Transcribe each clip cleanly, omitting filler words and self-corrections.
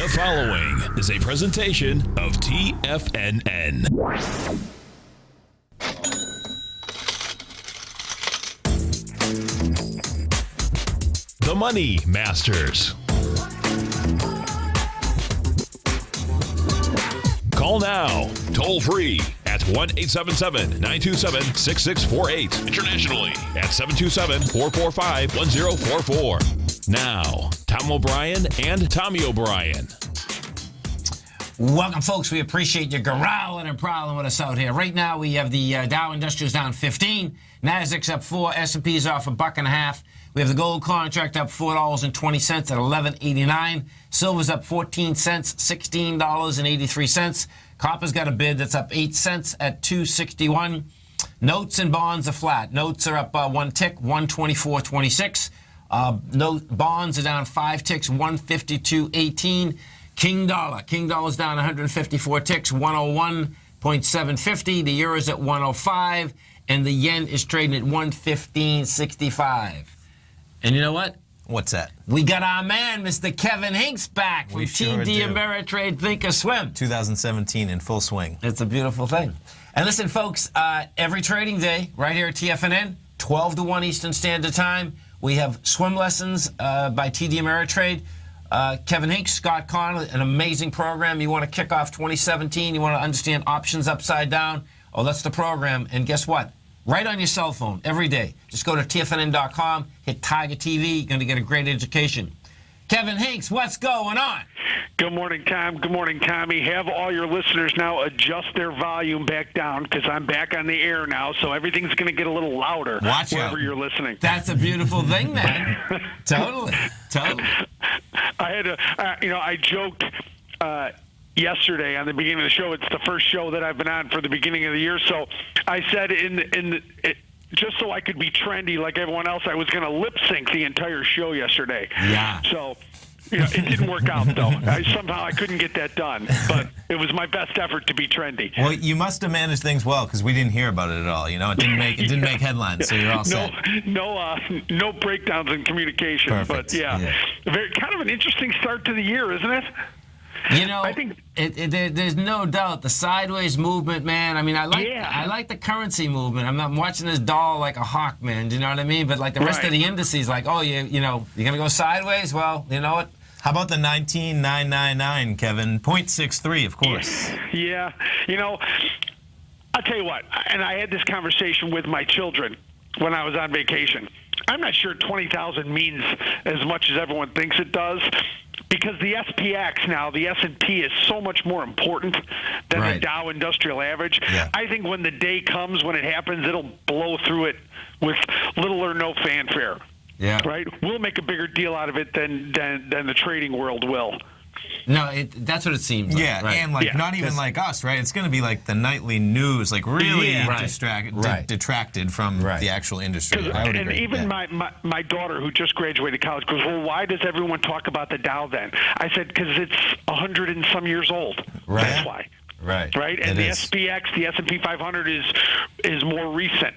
The following is a presentation of TFNN. The Money Masters. Call now, toll free at 1-877-927-6648. Internationally at 727-445-1044. Now, Tom O'Brien and Tommy O'Brien. Welcome, folks. We appreciate you growling and prowling with us out here. Right now, we have the Dow Industrials down 15, Nasdaq's up 4, S&P's off $1.50. We have the gold contract up $4.20 at $11.89. Silver's up 14 cents, $16.83. Copper's got a bid that's up 8 cents at $2.61. Notes and bonds are flat. Notes are up 1 tick, 124.26. Bonds are down 5 ticks, 152.18. King dollar's down 154 ticks, 101.750. The euro's at 105, and the yen is trading at 115.65. And you know what? What's that? We got our man, Mr. Kevin Hinks, back from sure TD do. Ameritrade Think or Swim. 2017 in full swing. It's a beautiful thing. And listen, folks, every trading day right here at TFNN, 12 to 1 Eastern Standard Time, we have swim lessons by TD Ameritrade. Kevin Hinks, Scott Connolly, an amazing program. You want to kick off 2017, you want to understand options upside down. Oh, that's the program. And guess what? Right on your cell phone, every day. Just go to TFNN.com, hit Tiger TV. You're going to get a great education. Kevin Hinks, what's going on? Good morning, Tom. Good morning, Tommy. Have all your listeners now adjust their volume back down because I'm back on the air now, so everything's going to get a little louder wherever you're listening. That's a beautiful thing, man. Totally. I had I joked yesterday on the beginning of the show. It's the first show that I've been on for the beginning of the year, so I said just so I could be trendy like everyone else, I was going to lip sync the entire show yesterday. Yeah. So, it didn't work out though. Somehow I couldn't get that done, but it was my best effort to be trendy. Well, you must have managed things well because we didn't hear about it at all. It didn't make headlines, so you're all set. No breakdowns in communication. Perfect. But kind of an interesting start to the year, isn't it? I think there's no doubt the sideways movement, man. I mean, I like the currency movement. I'm watching this doll like a hawk, man. Do you know what I mean? But like the rest of the indices, like, oh, you're gonna go sideways. Well, you know what? How about the 19,999, Kevin? 0.63, of course. Yeah. I'll tell you what. And I had this conversation with my children when I was on vacation. I'm not sure 20,000 means as much as everyone thinks it does. Because the SPX now, the S&P is so much more important than the Dow Industrial Average. Yeah. I think when the day comes, when it happens, it'll blow through it with little or no fanfare. Yeah. Right? We'll make a bigger deal out of it than the trading world will. No, that's what it seems like. Yeah, right. And not even like us, right? It's going to be like the nightly news, like really detracted from the actual industry. And even my daughter, who just graduated college, goes, well, why does everyone talk about the Dow then? I said, because it's 100 and some years old. Right. That's why. Right? And the SPX, the S&P 500 is more recent.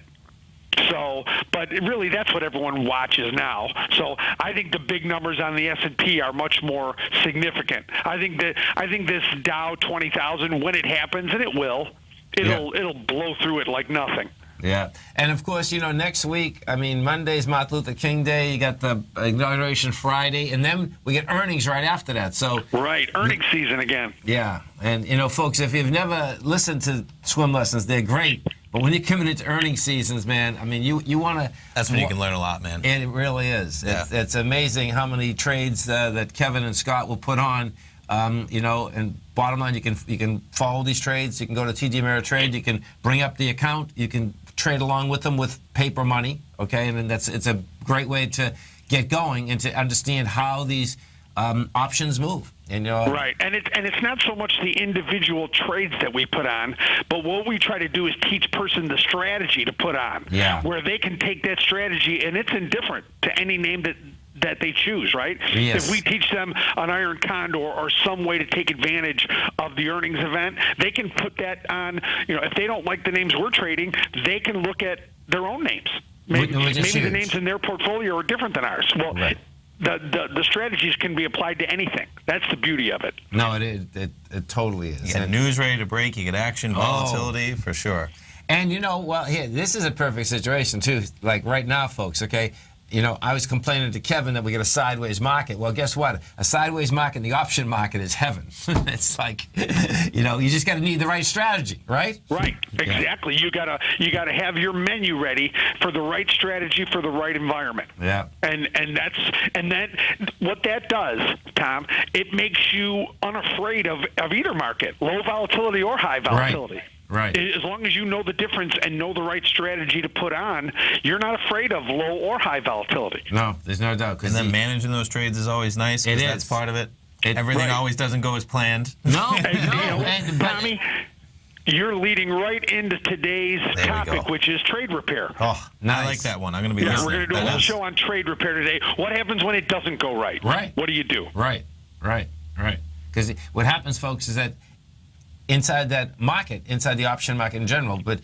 So, but really, that's what everyone watches now. So, I think the big numbers on the S&P are much more significant. I think this Dow 20,000, when it happens, and it will, it'll blow through it like nothing. Yeah, and of course, next week, Monday's Martin Luther King Day. You got the inauguration Friday, and then we get earnings right after that. So earnings season again. Yeah, and folks, if you've never listened to swim lessons, they're great. But when you're coming into earnings seasons, man, you want to... That's when you can learn a lot, man. And it really is. Yeah. It's amazing how many trades that Kevin and Scott will put on, and bottom line, you can follow these trades. You can go to TD Ameritrade. You can bring up the account. You can trade along with them with paper money, okay? And it's a great way to get going and to understand how these options move. Right, and it's not so much the individual trades that we put on, but what we try to do is teach person the strategy to put on, where they can take that strategy, and it's indifferent to any name that they choose, right? Yes. If we teach them an iron condor or some way to take advantage of the earnings event, they can put that on. If they don't like the names we're trading, they can look at their own names. Maybe the names in their portfolio are different than ours. Well, the strategies can be applied to anything. That's the beauty of it. No, it totally is. You get news ready to break. You get action, volatility, for sure. And here, this is a perfect situation too. Like right now, folks. Okay. I was complaining to Kevin that we get a sideways market. Well, guess what? A sideways market in the option market is heaven. It's like, you just got to need the right strategy, right? Right, exactly. Yeah. You gotta have your menu ready for the right strategy for the right environment. Yeah. And what that does, Tom, it makes you unafraid of either market, low volatility or high volatility. Right. As long as you know the difference and know the right strategy to put on, you're not afraid of low or high volatility. No, there's no doubt. And then managing those trades is always nice because that's part of it. Everything always doesn't go as planned. No, Tommy, you're leading right into today's topic, which is trade repair. Oh, nice. I like that one. I'm going to be listening. We're going to do a whole show on trade repair today. What happens when it doesn't go right? Right. What do you do? Right. Because what happens, folks, is that inside that market, inside the option market in general, but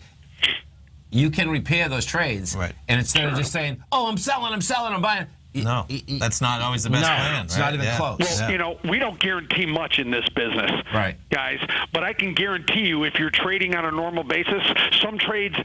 you can repair those trades. Right. And instead of just saying, I'm selling, I'm buying. No, that's not always the best plan. It's not even close. Well, we don't guarantee much in this business, guys, but I can guarantee you if you're trading on a normal basis, some trades,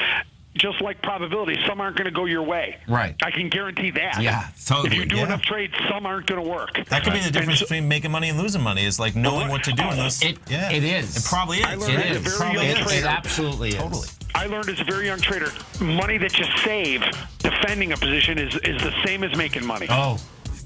just like probability, some aren't going to go your way. Right. I can guarantee that. Yeah, totally. If you do enough trades, some aren't going to work. That could be the difference between making money and losing money, is like knowing what to do in this. It is. It probably is. I learned as a very young trader. It absolutely is. Totally. I learned as a very young trader, money that you save defending a position is the same as making money. Oh,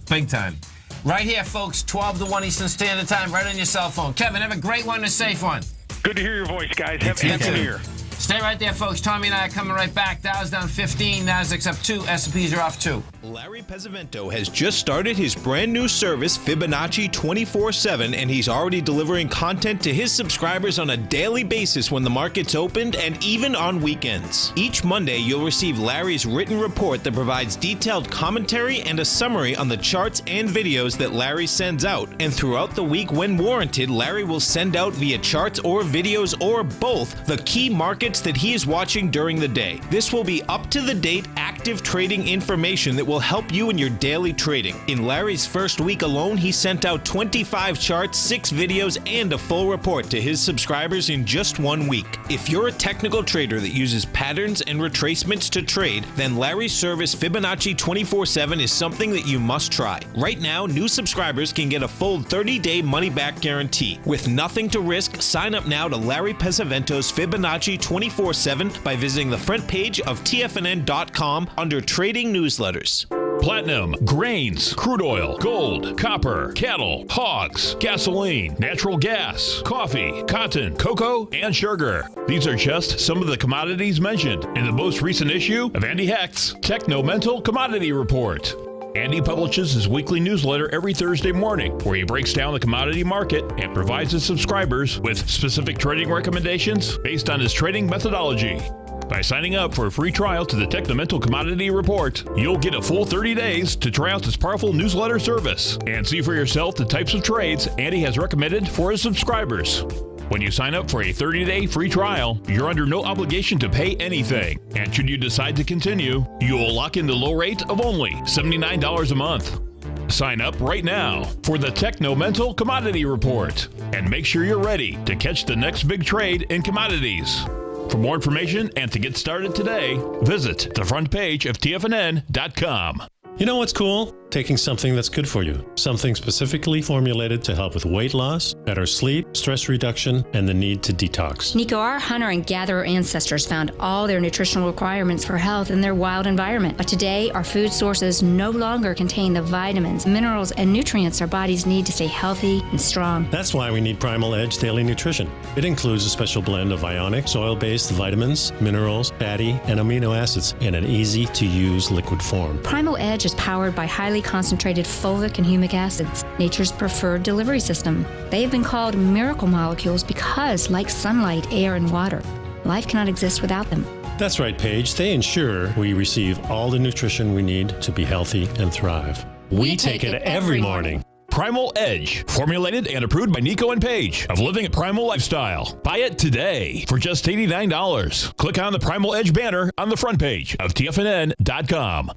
big time. Right here, folks, 12 to 1 Eastern Standard Time, right on your cell phone. Kevin, have a great one and a safe one. Good to hear your voice, guys. Happy New Year. Stay right there, folks. Tommy and I are coming right back. Dow's down 15, Nasdaq's up 2, S&Ps are off 2. Larry Pesavento has just started his brand new service, Fibonacci 24/7, and he's already delivering content to his subscribers on a daily basis when the market's opened and even on weekends. Each Monday, you'll receive Larry's written report that provides detailed commentary and a summary on the charts and videos that Larry sends out. And throughout the week, when warranted, Larry will send out via charts or videos or both the key markets that he is watching during the day. This will be up-to-the-date, active trading information that will help you in your daily trading. In Larry's first week alone, he sent out 25 charts, 6 videos, and a full report to his subscribers in just 1 week. If you're a technical trader that uses patterns and retracements to trade, then Larry's service Fibonacci 24/7 is something that you must try. Right now, new subscribers can get a full 30-day money-back guarantee. With nothing to risk, sign up now to Larry Pesavento's Fibonacci 24/7 by visiting the front page of TFNN.com under Trading Newsletters. Platinum, grains, crude oil, gold, copper, cattle, hogs, gasoline, natural gas, coffee, cotton, cocoa, and sugar. These are just some of the commodities mentioned in the most recent issue of Andy Hecht's Techno-Mental Commodity Report. Andy publishes his weekly newsletter every Thursday morning, where he breaks down the commodity market and provides his subscribers with specific trading recommendations based on his trading methodology. By signing up for a free trial to the Techno-Mental Commodity Report, you'll get a full 30 days to try out this powerful newsletter service and see for yourself the types of trades Andy has recommended for his subscribers. When you sign up for a 30-day free trial, you're under no obligation to pay anything. And should you decide to continue, you will lock in the low rate of only $79 a month. Sign up right now for the Techno-Mental Commodity Report and make sure you're ready to catch the next big trade in commodities. For more information and to get started today, visit the front page of TFNN.com. You know what's cool? Taking something that's good for you. Something specifically formulated to help with weight loss, better sleep, stress reduction, and the need to detox. Nico, our hunter and gatherer ancestors found all their nutritional requirements for health in their wild environment. But today, our food sources no longer contain the vitamins, minerals, and nutrients our bodies need to stay healthy and strong. That's why we need Primal Edge Daily Nutrition. It includes a special blend of ionic, soil-based vitamins, minerals, fatty, and amino acids in an easy-to-use liquid form. Primal Edge is powered by highly concentrated fulvic and humic acids, nature's preferred delivery system. They have been called miracle molecules because, like sunlight, air, and water, life cannot exist without them. That's right, Paige. They ensure we receive all the nutrition we need to be healthy and thrive. We take it every morning. Primal Edge, formulated and approved by Nico and Paige of Living a Primal Lifestyle. Buy it today for just $89. Click on the Primal Edge banner on the front page of TFNN.com.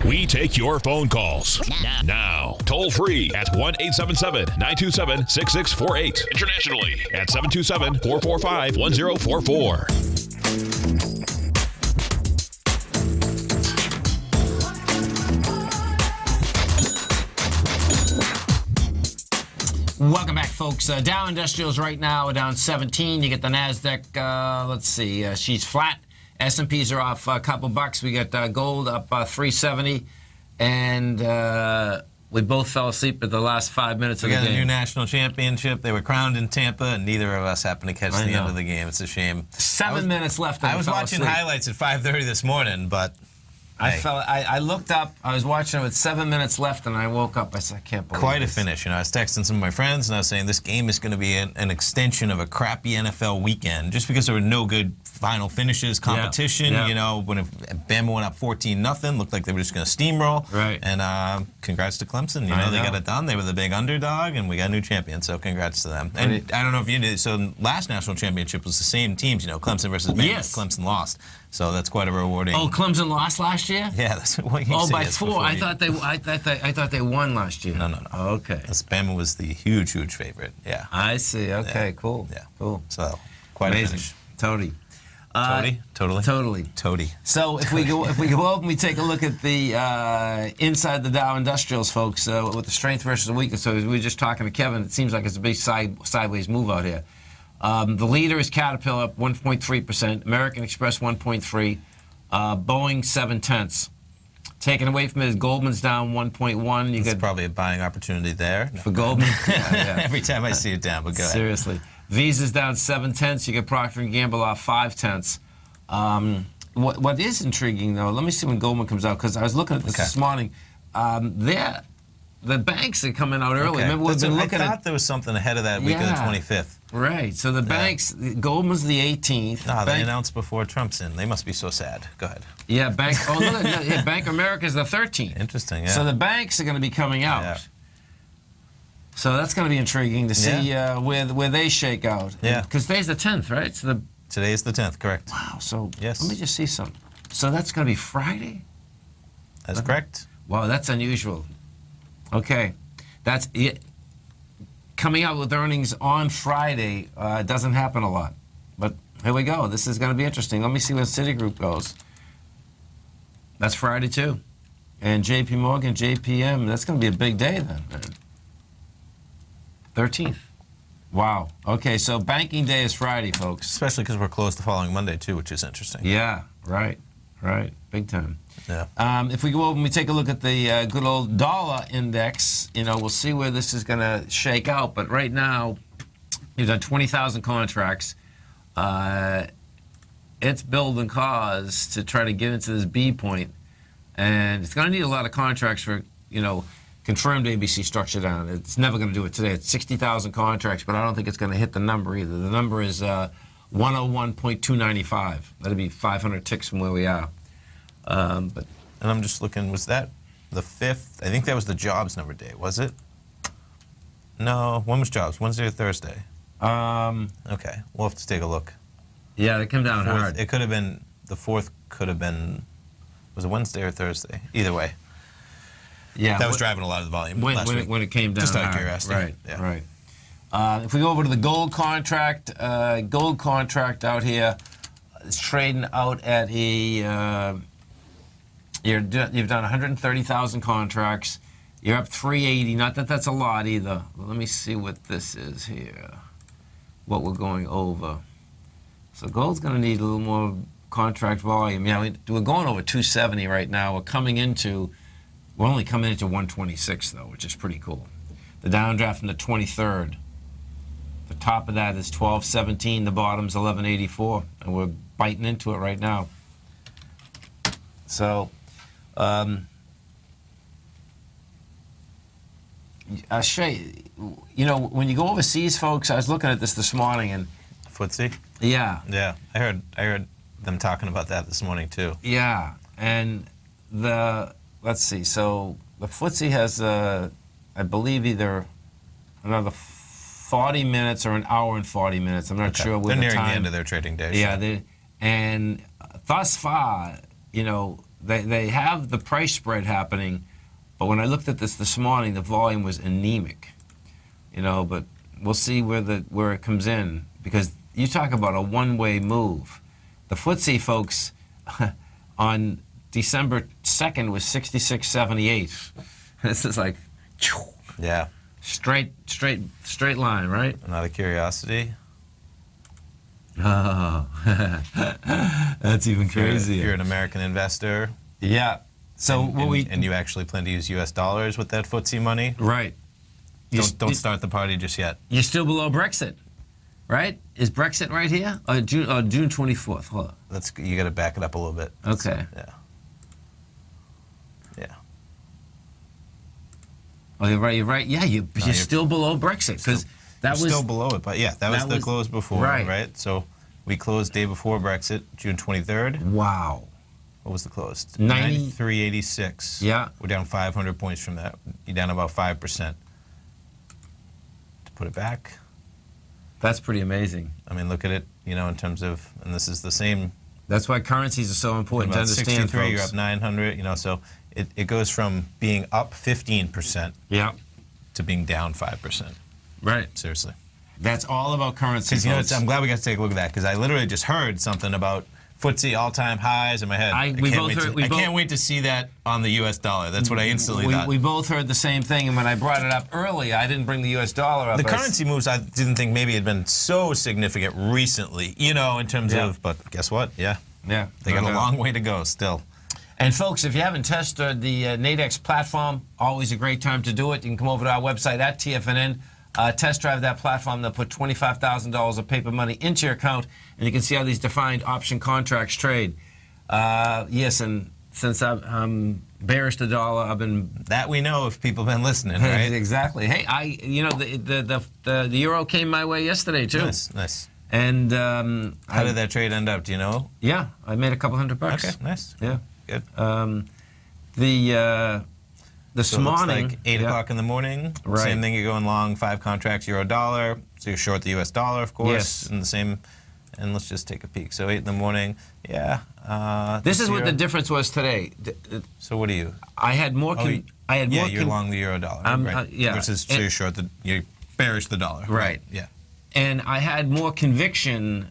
We take your phone calls now. Toll free at 1-877-927-6648. Internationally at 727-445-1044. Welcome back, folks. Dow Industrials right now are down 17. You get the NASDAQ, let's see, she's flat. S&Ps are off a couple bucks. We got gold up 370. And we both fell asleep at the last 5 minutes of the game. We got a new national championship. They were crowned in Tampa, and neither of us happened to catch the end of the game. It's a shame. 7 minutes left. I was watching highlights at 5:30 this morning, but... I looked up, I was watching it with 7 minutes left, and I woke up. I said, I can't believe Quite this. a finish. You know, I was texting some of my friends, and I was saying this game is going to be an extension of a crappy NFL weekend, just because there were no good final finishes, competition. Yeah. You know, when Bama went up 14-0, looked like they were just going to steamroll. Right. And congrats to Clemson. You know, they got it done. They were the big underdog, and we got a new champion. So congrats to them. And I don't know if you knew. So last national championship was the same teams. You know, Clemson versus Bama. Yes. Clemson lost. So that's quite a rewarding. Oh, Clemson lost last year? Yeah, that's what you Oh, say. by 4. I thought they won last year. No. Oh, okay. Bama was the huge favorite. Yeah. I see. Okay, Yeah. cool. Yeah. Cool. So quite amazing. a finish. Totally. Totally. So if we go up and we take a look at the inside the Dow Industrials, folks, with the strength versus the weakness. So we were just talking to Kevin. It seems like it's a big sideways move out here. The leader is Caterpillar up 1.3%, American Express 1.3%, Boeing 0.7. Taken away from it is Goldman's down 1.1%. You There's got probably a buying opportunity there. for Goldman. Yeah. Every time I see it down, but go ahead. Seriously. Visa's down 0.7. You get Procter & Gamble off 0.5. What is intriguing, though, let me see when Goldman comes out, because I was looking at this morning. The banks are coming out early. Okay. Remember, we've been looking I thought there was something ahead of that week of the 25th. Right. So the banks, Goldman's the 18th. No, they announced before Trump's in. They must be so sad. Go ahead. Yeah, Bank of America is the 13th. Interesting, yeah. So the banks are going to be coming out. Yeah. So that's going to be intriguing to see where they shake out. Yeah. Because today's the 10th, right? So Today's the 10th, correct. wow. So yes. Let me just see something. So that's going to be Friday? That's correct. Wow, that's unusual. Okay. That's it. Coming out with earnings on Friday doesn't happen a lot. But here we go. This is going to be interesting. Let me see where Citigroup goes. That's Friday, too. And JP Morgan, JPM, that's going to be a big day then. 13th. Wow. Okay, so banking day is Friday, folks. Especially because we're closed the following Monday, too, which is interesting. Yeah, right. Big time. Yeah. If we go over and we take a look at the good old dollar index, we'll see where this is going to shake out. But right now, you've done 20,000 contracts. It's building cause to try to get into this B point. And it's going to need a lot of contracts for, confirmed ABC structure down. It's never going to do it today. It's 60,000 contracts, but I don't think it's going to hit the number either. The number is 101.295. That'd be 500 ticks from where we are. And I'm just looking, was that the 5th? I think that was the jobs number day, was it? No, when was jobs? Wednesday or Thursday? Okay, we'll have to take a look. Yeah, they come down hard. It could have been, the 4th could have been, was it Wednesday or Thursday? Either way. Yeah, that was driving a lot of the volume last week. When it came down just out of hard. curiosity. Right, yeah. right. If we go over to the gold contract out here, it's trading out at a... You've done 130,000 contracts. You're up 380. Not that that's a lot either. Let me see what this is here. What we're going over. So gold's going to need a little more contract volume. Yeah, we're going over 270 right now. We're only coming into 126 though, which is pretty cool. The downdraft from the 23rd. The top of that is 1217. The bottom's 1184, and we're biting into it right now. So. Shay, when you go overseas, folks, I was looking at this morning, and FTSE? Yeah. Yeah, I heard them talking about that this morning too. Yeah, and let's see. So the FTSE has, I believe, either another 40 minutes or an hour and 40 minutes. I'm not sure. They're nearing the end of their trading day. Yeah, and thus far, they have the price spread happening, but when I looked at this morning, the volume was anemic. But we'll see where it comes in, because you talk about a one-way move. The FTSE, folks, on December 2nd was 66.78. This is like, Yeah. straight line, right? Another curiosity. Oh, that's even If you're crazier. an American investor, Yeah. So and you actually plan to use U.S. dollars with that FTSE money, right. don't start the party just yet. You're still below Brexit, right? Is Brexit right here? June 24th. Hold on. You got to back it up a little bit. Okay. Yeah. Yeah. Oh, you're right. Yeah, you're still below Brexit, because that was still below it, but yeah, that was the close before, right? So we closed day before Brexit, June 23rd. Wow. What was the close? 93.86. Yeah. We're down 500 points from that. You're down about 5%. To put it back, That's pretty amazing. I mean, look at it, in terms of, and this is the same. That's why currencies are so important to About understand, 63, folks. you're up 900, so it goes from being up 15% Yeah. to being down 5%. Right. Seriously. That's all about currency, Because folks. I'm glad we got to take a look at that, because I literally just heard something about FTSE all-time highs in my head. I can't wait to see that on the U.S. dollar. That's what I instantly thought. We both heard the same thing, and when I brought it up earlier, I didn't bring the U.S. dollar up. The currency moves, I didn't think maybe had been so significant recently, in terms of, but guess what? Yeah. Yeah. They got a long way to go still. And folks, if you haven't tested the Nadex platform, always a great time to do it. You can come over to our website at TFNN, test drive that platform. They'll put $25,000 of paper money into your account, and you can see how these defined option contracts trade. Yes, and since I'm bearish the dollar, I've been... That we know if people have been listening, right? Exactly. Hey, the euro came my way yesterday, too. Nice. And how did that trade end up? Do you know? Yeah, I made a couple $100. Okay, nice. Yeah. Good. This So it looks morning, like 8 o'clock in the morning. Right. Same thing, you're going long, 5 contracts, euro dollar. So you're short the U.S. dollar, of course. Yes. And the same. And let's just take a peek. So 8 in the morning. Yeah. this is what euro- the difference was today. So what are you? I had more. You're long the euro dollar. Right. yeah. Versus so you're short you're bearish the dollar. Right. Yeah. And I had more conviction.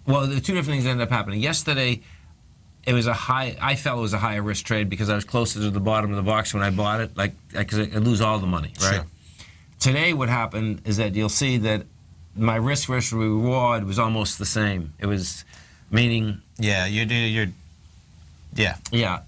Well, the two different things ended up happening. Yesterday, it was I felt it was a higher risk trade because I was closer to the bottom of the box when I bought it, because I lose all the money, right? Sure. Today, what happened is that you'll see that my risk versus reward was almost the same. It was, meaning... Yeah, you're Yeah,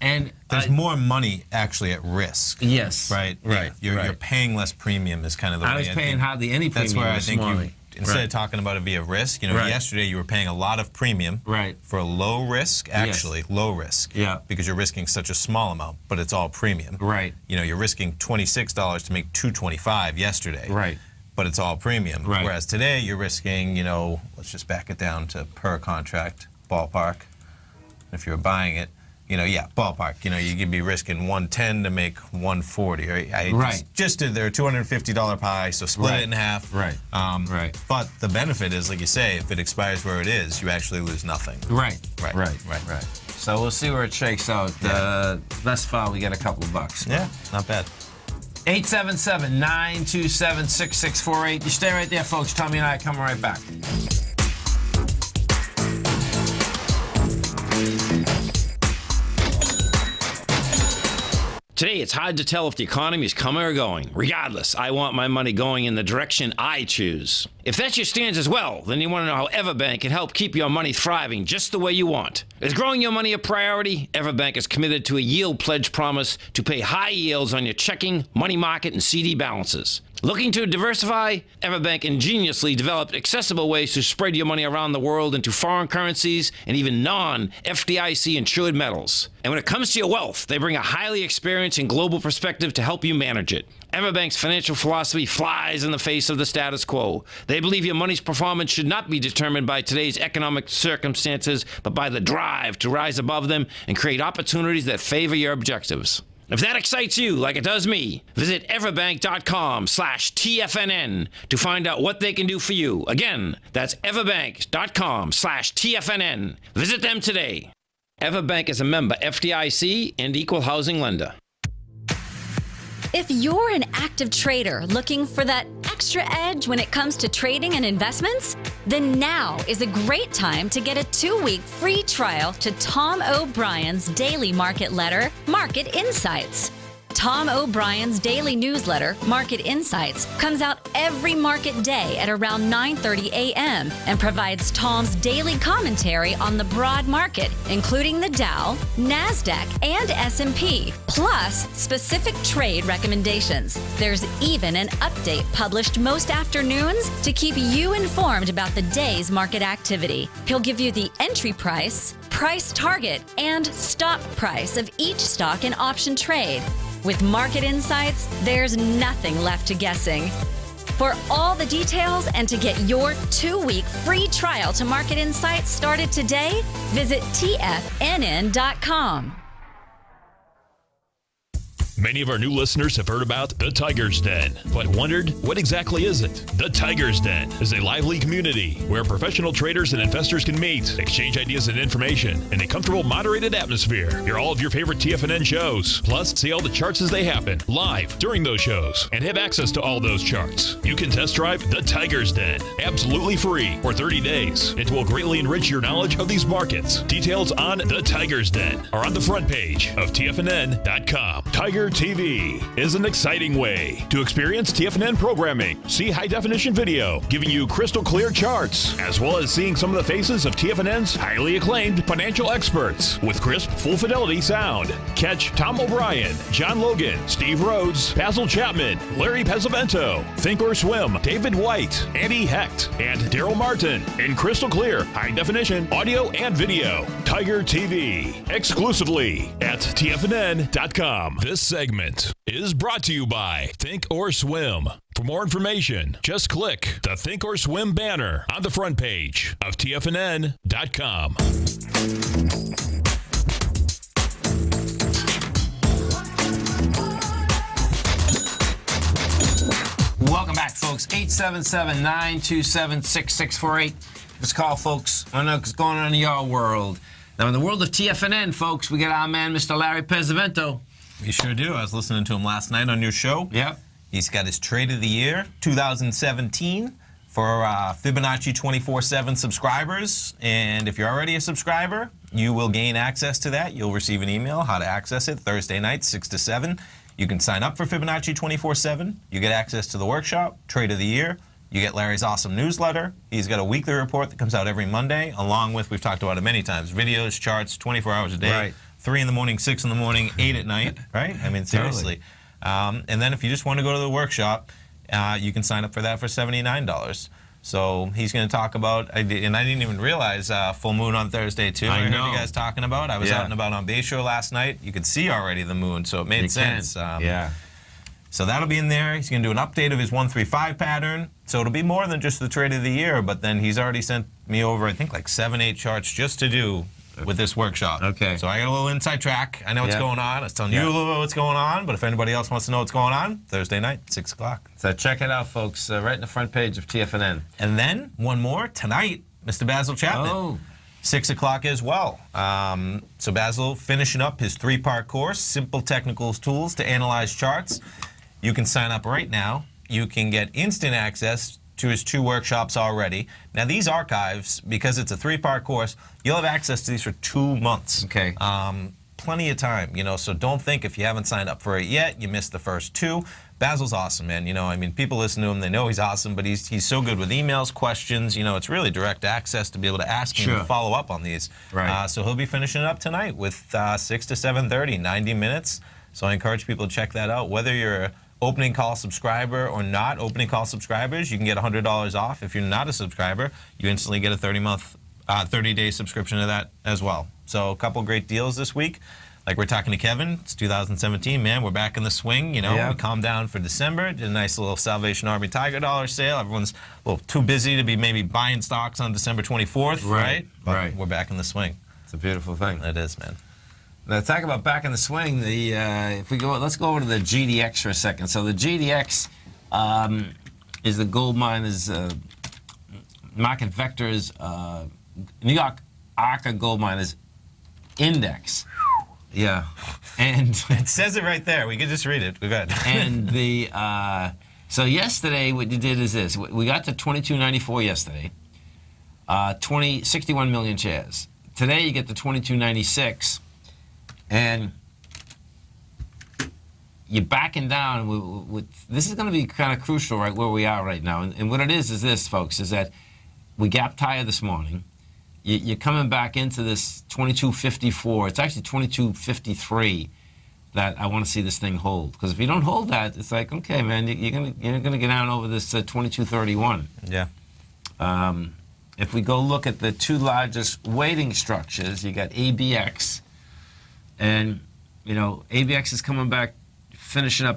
and... there's more money actually at risk. Yes. Right? Right. You're right. paying less premium is kind of the way I was paying think. hardly any premium That's where I this think morning. instead of talking about it via risk, Right. yesterday you were paying a lot of premium Right. for low risk, low risk. Yeah. Because you're risking such a small amount, but it's all premium. Right. You're risking $26 to make $225 yesterday. Right. But it's all premium. Right. Whereas today you're risking, let's just back it down to per contract, ballpark. If you're buying it, ballpark. You could be risking 110 to make 140. Right. Just did their $250 pie, so split it in half. Right. Right. But the benefit is, like you say, if it expires where it is, you actually lose nothing. Right. Right. So we'll see where it shakes out. Yeah. Thus far, we get a couple of bucks. Yeah, not bad. 877-927-6648. You stay right there, folks. Tommy and I are coming right back. Today, it's hard to tell if the economy is coming or going. Regardless, I want my money going in the direction I choose. If that's your stance as well, then you want to know how Everbank can help keep your money thriving just the way you want. Is growing your money a priority? Everbank is committed to a yield pledge promise to pay high yields on your checking, money market, and CD balances. Looking to diversify? Everbank ingeniously developed accessible ways to spread your money around the world into foreign currencies and even non-FDIC insured metals. And when it comes to your wealth, they bring a highly experienced and global perspective to help you manage it. Everbank's financial philosophy flies in the face of the status quo. They believe your money's performance should not be determined by today's economic circumstances, but by the drive to rise above them and create opportunities that favor your objectives. If that excites you like it does me, visit everbank.com/TFNN to find out what they can do for you. Again, that's everbank.com/TFNN. Visit them today. EverBank is a member FDIC and equal housing lender. If you're an active trader looking for that extra edge when it comes to trading and investments, then now is a great time to get a 2-week free trial to Tom O'Brien's daily market letter, Market Insights. Tom O'Brien's daily newsletter, Market Insights, comes out every market day at around 9:30 a.m. and provides Tom's daily commentary on the broad market, including the Dow, NASDAQ, and S&P, plus specific trade recommendations. There's even an update published most afternoons to keep you informed about the day's market activity. He'll give you the entry price, price target, and stop price of each stock and option trade. With Market Insights, there's nothing left to guessing. For all the details and to get your 2-week free trial to Market Insights started today, visit TFNN.com. Many of our new listeners have heard about the Tiger's Den, but wondered, what exactly is it? The Tiger's Den is a lively community where professional traders and investors can meet, exchange ideas and information in a comfortable, moderated atmosphere. Hear all of your favorite TFNN shows, plus see all the charts as they happen live during those shows, and have access to all those charts. You can test drive the Tiger's Den absolutely free for 30 days. It will greatly enrich your knowledge of these markets. Details on the Tiger's Den are on the front page of TFNN.com. Tiger TV is an exciting way to experience TFNN programming. See high-definition video giving you crystal clear charts, as well as seeing some of the faces of TFNN's highly acclaimed financial experts with crisp, full-fidelity sound. Catch Tom O'Brien, John Logan, Steve Rhodes, Basil Chapman, Larry Pesavento, Think or Swim, David White, Andy Hecht, and Daryl Martin in crystal clear, high-definition audio and video. Tiger TV, exclusively at TFNN.com. This segment is brought to you by Think or Swim. For more information, just click the Think or Swim banner on the front page of TFNN.com. Welcome back, folks. 877-927-6648. Let's call, folks. I know what's going on in your world. Now, in the world of TFNN, folks, we got our man, Mr. Larry Pesavento. We sure do. I was listening to him last night on your show. Yep. He's got his Trade of the Year 2017 for Fibonacci 24/7 subscribers. And if you're already a subscriber, you will gain access to that. You'll receive an email how to access it Thursday night, 6 to 7. You can sign up for Fibonacci 24/7. You get access to the workshop, Trade of the Year. You get Larry's awesome newsletter. He's got a weekly report that comes out every Monday, along with, we've talked about it many times, videos, charts, 24 hours a day. Right. 3 in the morning, 6 in the morning, 8 at night, right? I mean, seriously. Totally. And then if you just want to go to the workshop, you can sign up for that for $79. So he's going to talk about, and I didn't even realize full moon on Thursday, too. I heard you guys talking about. I was out and about on Bayshore last night. You could see already the moon, so it made sense. Yeah. So that'll be in there. He's going to do an update of his 135 pattern. So it'll be more than just the Trade of the Year, but then he's already sent me over, I think, like 7, 8 charts just to do with this workshop. Okay. So I got a little inside track. I know what's going on. I was telling you a little bit what's going on, but if anybody else wants to know what's going on, Thursday night, 6 o'clock. So check it out, folks, right in the front page of TFNN. And then, one more, tonight, Mr. Basil Chapman. Oh. 6 o'clock as well. So Basil finishing up his 3-part course, Simple Technical Tools to Analyze Charts. You can sign up right now. You can get instant access to his 2 workshops already. Now these archives, because it's a 3-part course, you'll have access to these for 2 months. Okay. Plenty of time, so don't think if you haven't signed up for it yet, you missed the first 2. Basil's awesome, man. I mean, people listen to him, they know he's awesome, but he's so good with emails, questions. It's really direct access to be able to ask him and follow up on these. Right. So he'll be finishing it up tonight with 6 to 7:30, 90 minutes. So I encourage people to check that out. Whether you're opening call subscriber or not opening call subscribers, you can get $100 off. If you're not a subscriber, you instantly get a 30-day subscription to that as well. So a couple great deals this week. Like we're talking to Kevin, it's 2017, man. We're back in the swing. We calmed down for December, did a nice little Salvation Army Tiger Dollar sale. Everyone's a little too busy to be maybe buying stocks on December 24th, right? But we're back in the swing. It's a beautiful thing. It is, man. Now, talk about back in the swing. Let's go over to the GDX for a second. So the GDX is the gold miners' market vectors. New York ARCA gold miners index. Yeah, and It says it right there. We could just read it. We're good. and the so yesterday what you did is this: we got to 2294 yesterday, 61 million shares. Today you get to 2296, and you're backing down. This is going to be kind of crucial, right where we are right now. And what it is this, folks, is that we gapped higher this morning. You're coming back into this 2254. It's actually 2253 that I want to see this thing hold. Because if you don't hold that, it's like, okay, man, you're gonna get down over this 2231. Yeah. If we go look at the two largest weighting structures, you got ABX, and ABX is coming back, finishing up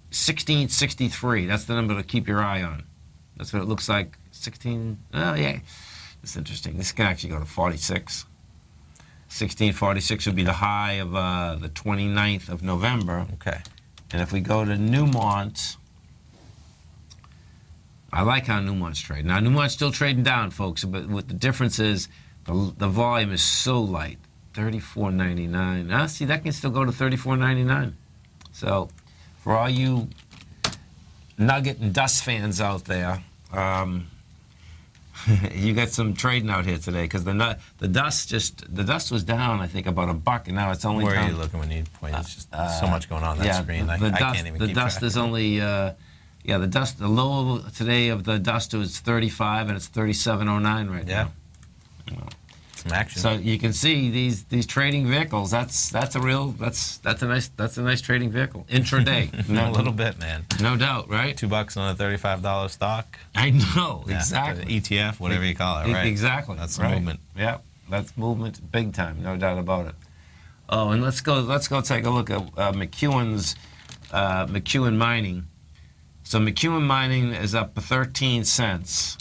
1663. That's the number to keep your eye on. That's what it looks like. 16. Oh yeah. It's interesting. This can actually go to 46. 1646 would be the high of the 29th of November. Okay. And if we go to Newmont, I like how Newmont's trading. Now, Newmont's still trading down, folks, but what the difference is, the volume is so light. 34.99. Now, see, that can still go to 34.99. So, for all you Nugget and Dust fans out there, you got some trading out here today because the dust was down, I think, about $1, and now it's only Where down. are you looking when you point? There's just so much going on that screen. I dust, can't even the keep dust track. is only the low today of the dust was 35, and it's 37.09 right now. Some action. So you can see these trading vehicles. That's a nice trading vehicle intraday. A little bit, man. No doubt, right? $2 on a $35 stock. I know, Yeah, exactly. ETF, whatever you call it, right? Exactly. That's the right. movement. Yeah, that's movement big time, no doubt about it. Oh, and let's go take a look at McEwen's McEwen Mining. So McEwen Mining is up 13 cents.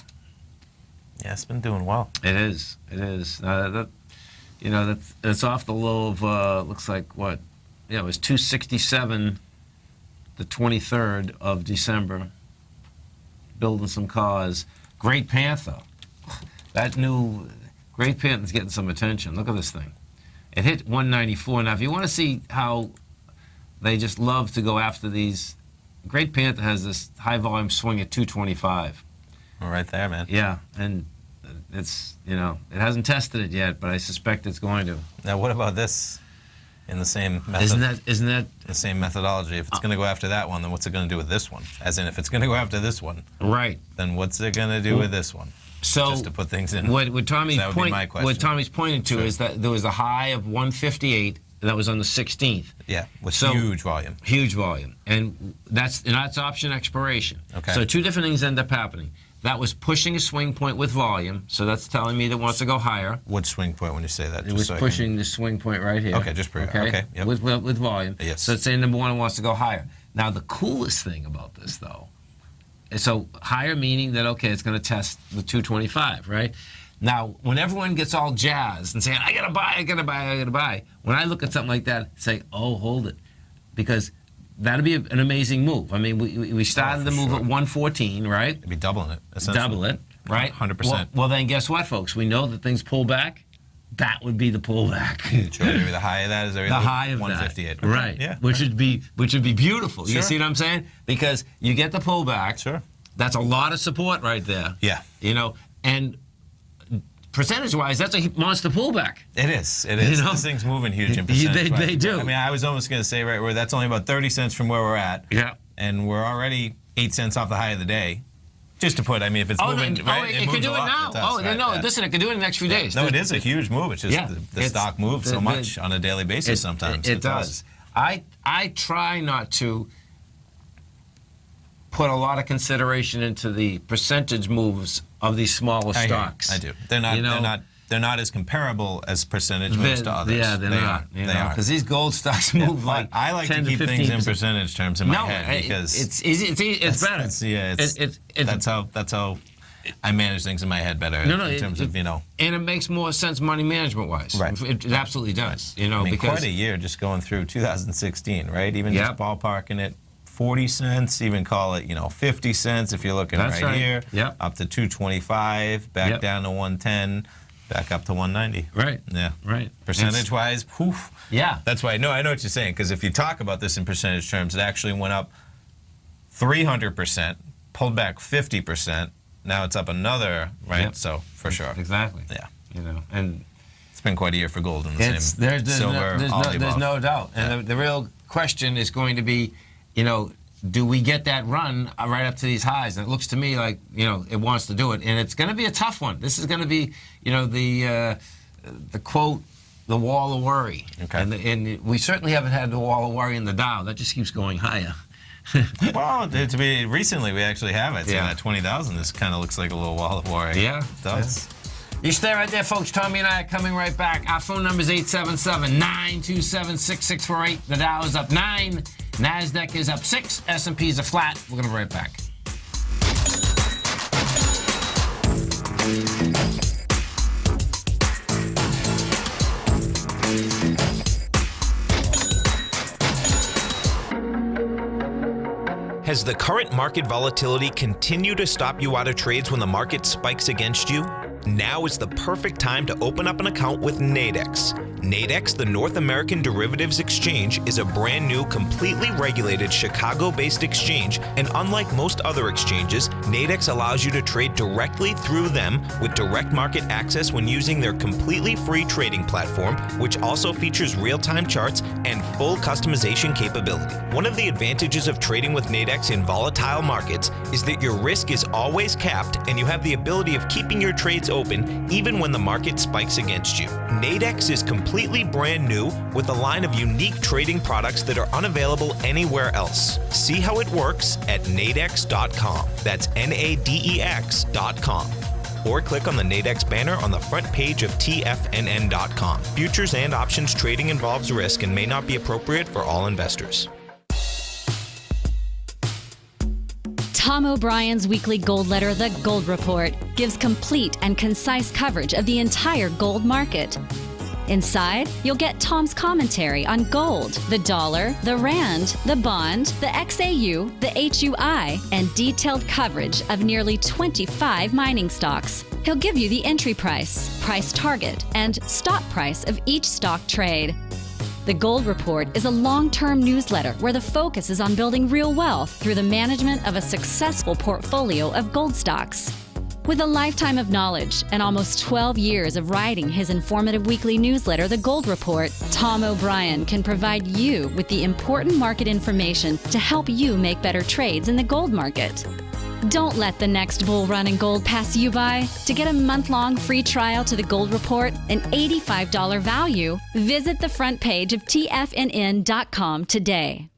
Yeah, it's been doing well. It is. That's off the low of looks like what? Yeah, it was 267 the 23rd of December. Building some cars. Great Panther. That new Great Panther's getting some attention. Look at this thing. It hit 194. Now, if you want to see how they just love to go after these, Great Panther has this high volume swing at 225. We're right there, man. Yeah, and it's, it hasn't tested it yet, but I suspect it's going to. Now, what about this in the same method? Isn't that the same methodology? If it's going to go after that one, then what's it going to do with this one? As in, if it's going to go after this one, right? Then what's it going to do with this one? So just to put things in. What Tommy's that would be my question. What Tommy's pointing to Sure. is that there was a high of 158 that was on the 16th. Yeah, with huge volume. Huge volume, and that's option expiration. Okay. So two different things end up happening. That was pushing a swing point with volume, so that's telling me that it wants to go higher. What swing point when you say that? It was pushing the swing point right here. Okay, just okay. Yep. With volume. Yes. So it's saying number one, it wants to go higher. Now the coolest thing about this, though, is so higher meaning that okay, it's going to test the 225, right? Now, when everyone gets all jazzed and saying, I gotta buy, when I look at something like that, say, oh, hold it, because that'd be an amazing move. I mean, we started the move sure. at 114, right? It'd be doubling it, essentially. Double it, right? 100%. Well, then guess what, folks? We know that things pull back. That would be the pullback. Sure, maybe the high of that is the high of 158. that, right? Yeah. Which would be beautiful. Sure. You see what I'm saying? Because you get the pullback. Sure. That's a lot of support right there. Yeah. And percentage-wise, that's a monster pullback. It is. This thing's moving huge in percentage. They do. I mean, I was almost going to say right where that's only about 30 cents from where we're at. Yeah. And we're already 8 cents off the high of the day. Just to put, I mean, if it's moving, right? It could do it now. Listen, it could do it in the next few days. No, it is a huge move. It's just the stock moves so much on a daily basis sometimes. It does. I try not to put a lot of consideration into the percentage moves of these smaller stocks. I do. They're not as comparable as percentage moves to others. Yeah, they're not. They are. Because these gold stocks move like I like 10 to keep things in percentage terms in my head because it's easy. It's better. That's how I manage things in my head better. In terms of and it makes more sense money management wise. Right. It absolutely does. I mean, because quite a year just going through 2016, right? Even just ballparking it. 40 cents, even call it, 50 cents if you're looking That's right. here. Yep. Up to 225, back down to 110, Back up to 190. Right. Yeah. Right. Percentage-wise, poof. Yeah. That's why. No, I know what you're saying. Because if you talk about this in percentage terms, it actually went up 300%, pulled back 50%. Now it's up another, right? Yep. So for sure. Exactly. Yeah. You know, and it's been quite a year for gold in the it's same there's silver. there's no doubt. And the real question is going to be, you know, do we get that run right up to these highs? And it looks to me like, you know, it wants to do it. And it's going to be a tough one. This is going to be, you know, the quote, the wall of worry. Okay. And we certainly haven't had the wall of worry in the Dow. That just keeps going higher. Well, to be recently, we actually have it. So Yeah. that 20,000, this kind of looks like a little wall of worry. Yeah. It does. You stay right there, folks. Tommy and I are coming right back. Our phone number is 877-927-6648. The Dow is up 9. NASDAQ is up 6. S&Ps are flat. We're going to be right back. Has the current market volatility continued to stop you out of trades when the market spikes against you? Now is the perfect time to open up an account with Nadex. Nadex, the North American Derivatives Exchange, is a brand new, completely regulated Chicago-based exchange, and unlike most other exchanges, Nadex allows you to trade directly through them with direct market access when using their completely free trading platform, which also features real-time charts and full customization capability. One of the advantages of trading with Nadex in volatile markets is that your risk is always capped and you have the ability of keeping your trades open even when the market spikes against you. Nadex is completely brand new with a line of unique trading products that are unavailable anywhere else. See how it works at nadex.com. That's NADEX.com. Or click on the Nadex banner on the front page of TFNN.com. Futures and options trading involves risk and may not be appropriate for all investors. Tom O'Brien's weekly gold letter, The Gold Report, gives complete and concise coverage of the entire gold market. Inside, you'll get Tom's commentary on gold, the dollar, the rand, the bond, the XAU, the HUI, and detailed coverage of nearly 25 mining stocks. He'll give you the entry price, price target, and stop price of each stock trade. The Gold Report is a long-term newsletter where the focus is on building real wealth through the management of a successful portfolio of gold stocks. With a lifetime of knowledge and almost 12 years of writing his informative weekly newsletter, The Gold Report, Tom O'Brien can provide you with the important market information to help you make better trades in the gold market. Don't let the next bull run in gold pass you by. To get a month-long free trial to The Gold Report, an $85 value, visit the front page of TFNN.com today.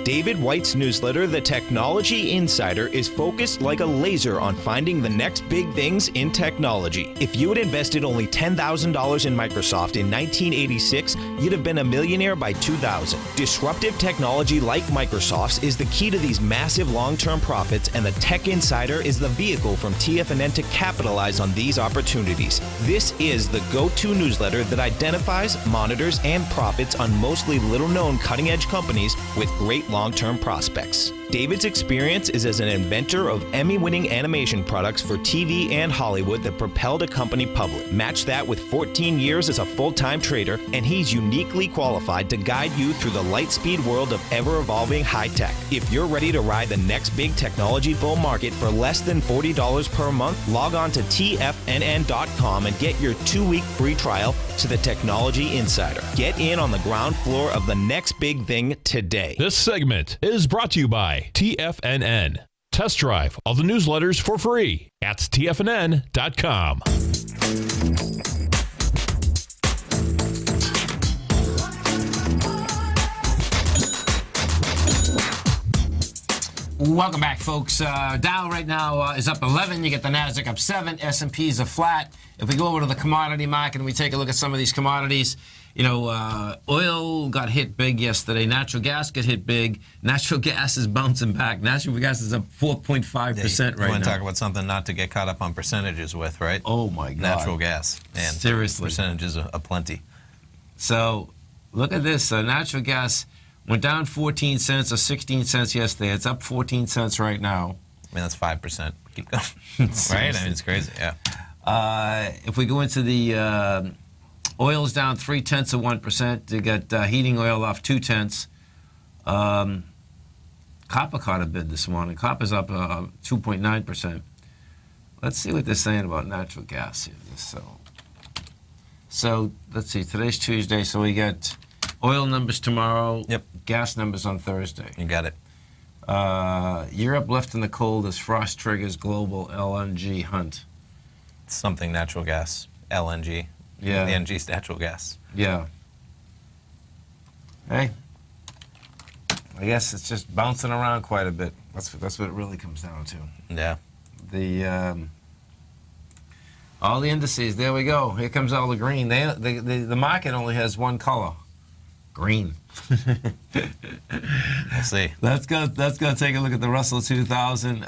David White's newsletter, The Technology Insider, is focused like a laser on finding the next big things in technology. If you had invested only $10,000 in Microsoft in 1986, you'd have been a millionaire by 2000. Disruptive technology like Microsoft's is the key to these massive long-term profits, and the Tech Insider is the vehicle from TFNN to capitalize on these opportunities. This is the go-to newsletter that identifies, monitors, and profits on mostly little-known cutting-edge companies with great long-term prospects. David's experience is as an inventor of Emmy-winning animation products for TV and Hollywood that propelled a company public. Match that with 14 years as a full-time trader, and he's uniquely qualified to guide you through the light-speed world of ever-evolving high-tech. If you're ready to ride the next big technology bull market for less than $40 per month, log on to TFNN.com and get your 2-week free trial to the Technology Insider. Get in on the ground floor of the next big thing today. This segment is brought to you by TFNN. Test drive all the newsletters for free at TFNN.com. Welcome back, folks. Dow right now is up 11. You get the NASDAQ up 7. S&Ps are flat. If we go over to the commodity market and we take a look at some of these commodities, you know, oil got hit big yesterday. Natural gas got hit big. Natural gas is bouncing back. Natural gas is up 4.5% right now. You want to talk about something not to get caught up on percentages with, right? Oh, my God. Natural gas. And seriously. Percentages are plenty. So look at this. Natural gas went down 14 cents or 16 cents yesterday. It's up 14 cents right now. I mean, that's 5%. Keep going. Right? I mean, it's crazy, yeah. If we go into the oil's down 0.3%. You got heating oil off 0.2. Copper caught a bid this morning. Copper's up 2.9%. Let's see what they're saying about natural gas here. So let's see. Today's Tuesday, so we got oil numbers tomorrow. Yep. Gas numbers on Thursday. You got it. Europe left in the cold as frost triggers global LNG hunt. Something natural gas. LNG. Yeah. The NG's natural gas. Yeah. Hey, I guess it's just bouncing around quite a bit. That's what it really comes down to. Yeah. All the indices. There we go. Here comes all the green. The market only has one color, green. We'll see. Let's go take a look at the Russell 2000.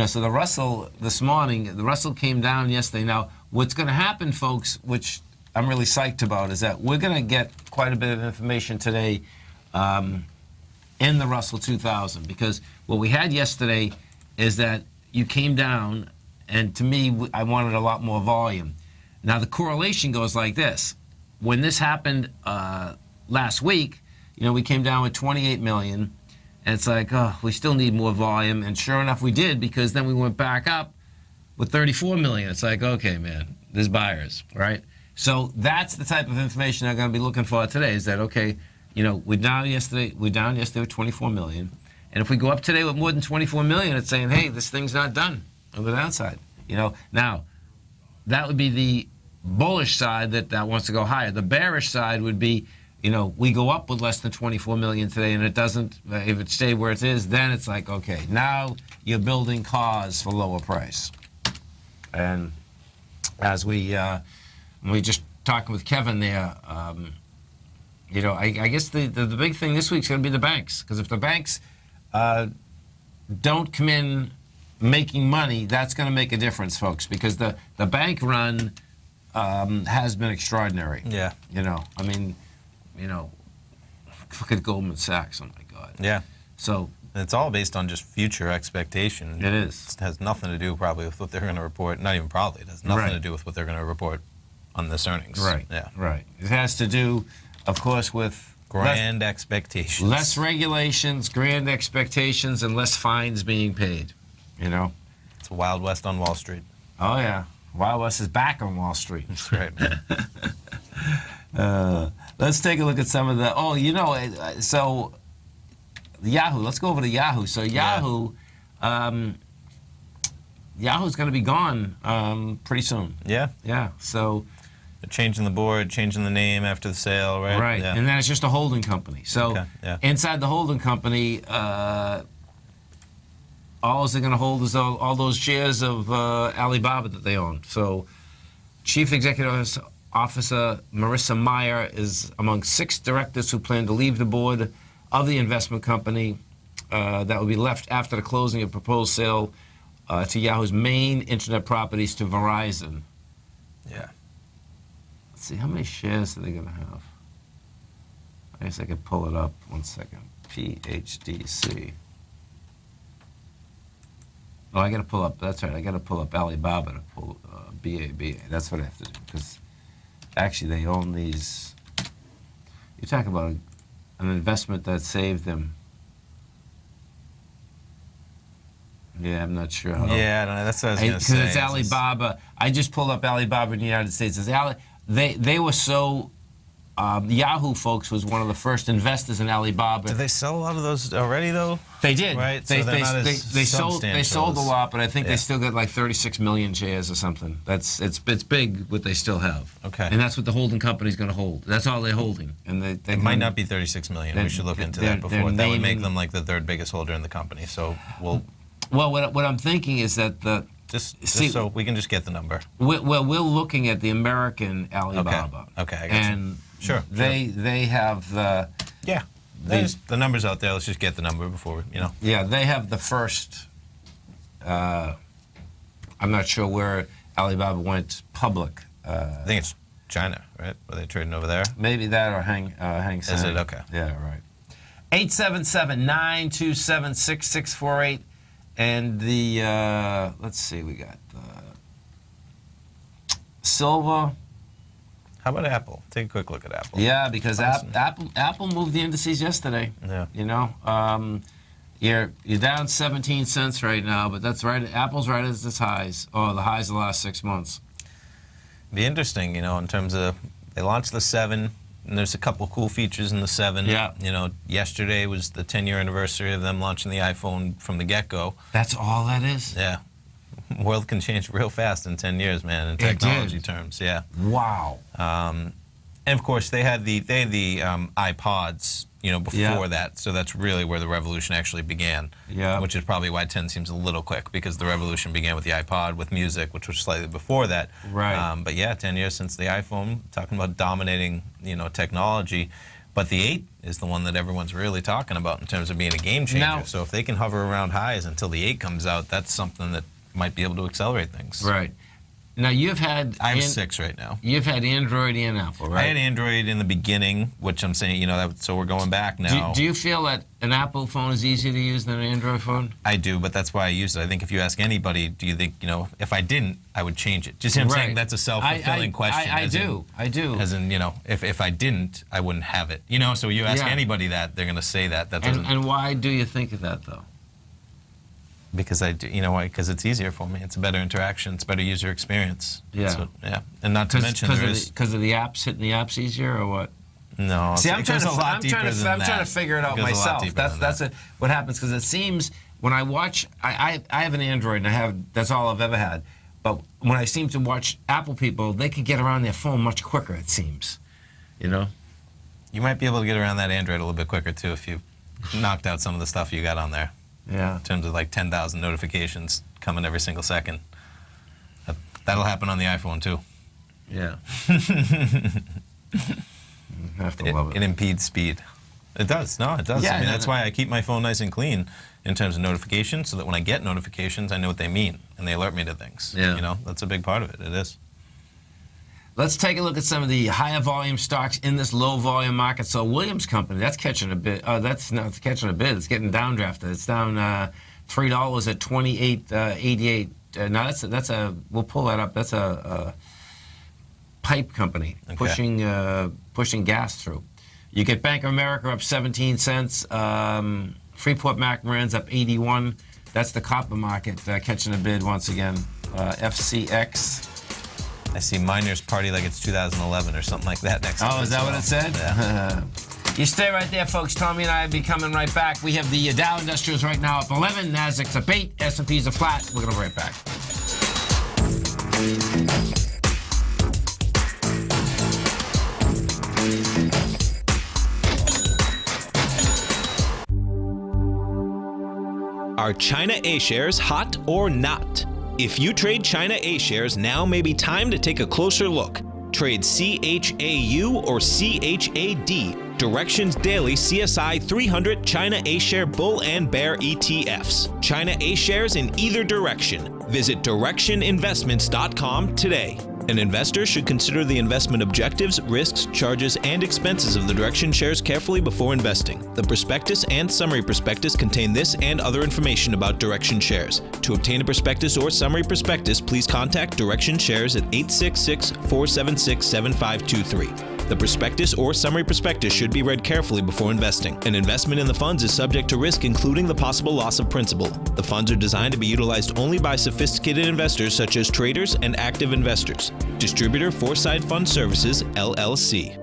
So the Russell this morning, the Russell came down yesterday. Now, what's going to happen, folks, which I'm really psyched about, is that we're going to get quite a bit of information today in the Russell 2000, because what we had yesterday is that you came down, and to me, I wanted a lot more volume. Now, the correlation goes like this. When this happened last week, we came down with 28 million, and it's like, oh, we still need more volume, and sure enough, we did, because then we went back up with 34 million. It's like, okay, man, there's buyers, right? So that's the type of information I'm going to be looking for today, is that, okay, we're down yesterday with 24 million, and if we go up today with more than 24 million, it's saying, hey, this thing's not done on the downside. Now, that would be the bullish side that wants to go higher. The bearish side would be, we go up with less than 24 million today, and it doesn't, if it stayed where it is, then it's like, okay, now you're building cause for lower price. And as we just talking with Kevin there, I guess the big thing this week's going to be the banks, because if the banks don't come in making money, that's going to make a difference, folks, because the bank run has been extraordinary. Yeah. Look at Goldman Sachs. Oh, my God. Yeah. So it's all based on just future expectation. It is. It has nothing to do probably with what they're going to report. Not even probably. It has nothing to do with what they're going to report on this earnings. Right. Yeah. Right. It has to do, of course, with grand expectations. Less regulations, grand expectations, and less fines being paid. It's a Wild West on Wall Street. Oh, yeah. Wild West is back on Wall Street. That's right. Let's take a look at some of the... so Yahoo. Let's go over to Yahoo. So Yahoo, Yahoo's going to be gone pretty soon. Yeah. Yeah. So they're changing the board, changing the name after the sale, right? Right. Yeah. And then it's just a holding company. So inside the holding company, all they're going to hold is all those shares of Alibaba that they own. So Chief Executive Officer Marissa Mayer is among 6 directors who plan to leave the board of the investment company that will be left after the closing of proposed sale to Yahoo's main internet properties to Verizon. Yeah. Let's see, how many shares are they going to have? I guess I could pull it up. 1 second. PHDC. Oh, I got to pull up. That's right. I got to pull up Alibaba to pull BABA. That's what I have to do, because actually they own these. You're talking about an investment that saved them. Yeah, I'm not sure. Yeah, I don't know. That's what I was going to say. Because it's Alibaba. I just pulled up Alibaba in the United States. They were so... Yahoo, folks, was one of the first investors in Alibaba. Did they sell a lot of those already, though? They did. Right? They, so they're not as they sold a lot, but I think they still got like 36 million shares or something. It's big what they still have. Okay. And that's what the holding company's going to hold. That's all they're holding. And they it might not be 36 million. We should look into that before. That would make them like the 3rd biggest holder in the company. So we'll... Well, what I'm thinking is that Just so we can just get the number. We're looking at the American Alibaba. Okay, I got and Sure. They have the... Yeah. The number's out there. Let's just get the number before, Yeah, they have the first... I'm not sure where Alibaba went public. I think it's China, right? Were they trading over there? Maybe that or Hang Seng. Is it? Okay. Yeah, right. 877-927-6648. And the... let's see, we got... silver. How about Apple? Take a quick look at Apple. Yeah, because Apple moved the indices yesterday. Yeah. You know, you're down 17 cents right now, but that's right. Apple's right at its highs, or the highs of the last 6 months. Be interesting, you know, in terms of they launched the 7, and there's a couple cool features in the 7. Yeah. You know, yesterday was the 10-year anniversary of them launching the iPhone from the get-go. That's all that is? Yeah. World can change real fast in 10 years, man, in technology terms. Yeah. Wow. And of course, they had the iPods, you know, before that. So that's really where the revolution actually began. Yeah. Which is probably why 10 seems a little quick, because the revolution began with the iPod, with music, which was slightly before that. Right. But yeah, 10 years since the iPhone, talking about dominating, you know, technology. But the 8 is the one that everyone's really talking about in terms of being a game changer. Now, so if they can hover around highs until the 8 comes out, that's something that might be able to accelerate things. Right. Now, you've had... I have 6 right now. You've had Android and Apple, right? I had Android in the beginning, which I'm saying, you know, so we're going back now. Do you feel that an Apple phone is easier to use than an Android phone? I do, but that's why I use it. I think if you ask anybody, do you think, you know, if I didn't, I would change it. Just I'm saying that's a self-fulfilling question. I do. As in, you know, if I didn't, I wouldn't have it. You know, so you ask anybody that, they're going to say that. That doesn't. And why do you think of that, though? Because I do, you know why? Because it's easier for me. It's a better interaction. It's a better user experience. Yeah. So, yeah. And not to mention because of the apps, hitting the apps easier, or what? No. See, I'm trying to figure it out myself. That's what happens, because it seems when I watch, I have an Android, and that's all I've ever had. But when I seem to watch Apple people, they can get around their phone much quicker. It seems, you know. You might be able to get around that Android a little bit quicker too if you knocked out some of the stuff you got on there. Yeah. In terms of like 10,000 notifications coming every single second. That'll happen on the iPhone too. Yeah. Have to love it. It impedes speed. It does. No, it does. Yeah, I mean, that's why I keep my phone nice and clean in terms of notifications, so that when I get notifications, I know what they mean and they alert me to things. Yeah. You know, that's a big part of it. It is. Let's take a look at some of the higher volume stocks in this low volume market. So Williams Company, that's catching a bid. That's not catching a bid. It's getting downdrafted. It's down $3 at 28.88. Now that's a. We'll pull that up. That's a pipe company pushing gas through. You get Bank of America up 17 cents. Freeport McMoran's up 81. That's the copper market catching a bid once again. FCX. I see Miners Party like it's 2011 or something like that next. Oh, is that what it said? Yeah. You stay right there, folks. Tommy and I will be coming right back. We have the Dow Industrials right now up 11, Nasdaq's up 8, S&P's are flat. We're going to be right back. Are China A-shares hot or not? If you trade China A-shares, now may be time to take a closer look. Trade CHAU or CHAD, Directions Daily CSI 300 China A-share Bull and Bear ETFs. China A-shares in either direction. Visit directioninvestments.com today. An investor should consider the investment objectives, risks, charges, and expenses of the Direction shares carefully before investing. The prospectus and summary prospectus contain this and other information about Direction shares. To obtain a prospectus or summary prospectus, please contact Direction shares at 866-476-7523. The prospectus or summary prospectus should be read carefully before investing. An investment in the funds is subject to risk, including the possible loss of principal. The funds are designed to be utilized only by sophisticated investors such as traders and active investors. Distributor Foresight Fund Services, LLC.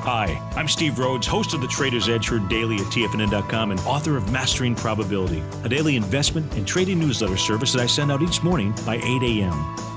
Hi, I'm Steve Rhodes, host of the Trader's Edge, heard daily at TFNN.com and author of Mastering Probability, a daily investment and trading newsletter service that I send out each morning by 8 a.m.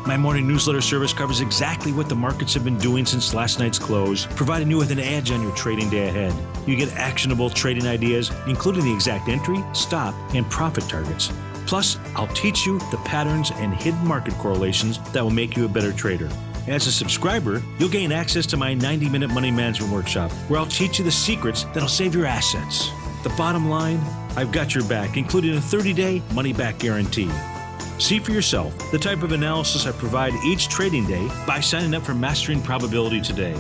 My morning newsletter service covers exactly what the markets have been doing since last night's close, providing you with an edge on your trading day ahead. You get actionable trading ideas, including the exact entry, stop, and profit targets. Plus, I'll teach you the patterns and hidden market correlations that will make you a better trader. As a subscriber, you'll gain access to my 90-minute money management workshop, where I'll teach you the secrets that'll save your assets. The bottom line, I've got your back, including a 30-day money-back guarantee. See for yourself the type of analysis I provide each trading day by signing up for Mastering Probability today.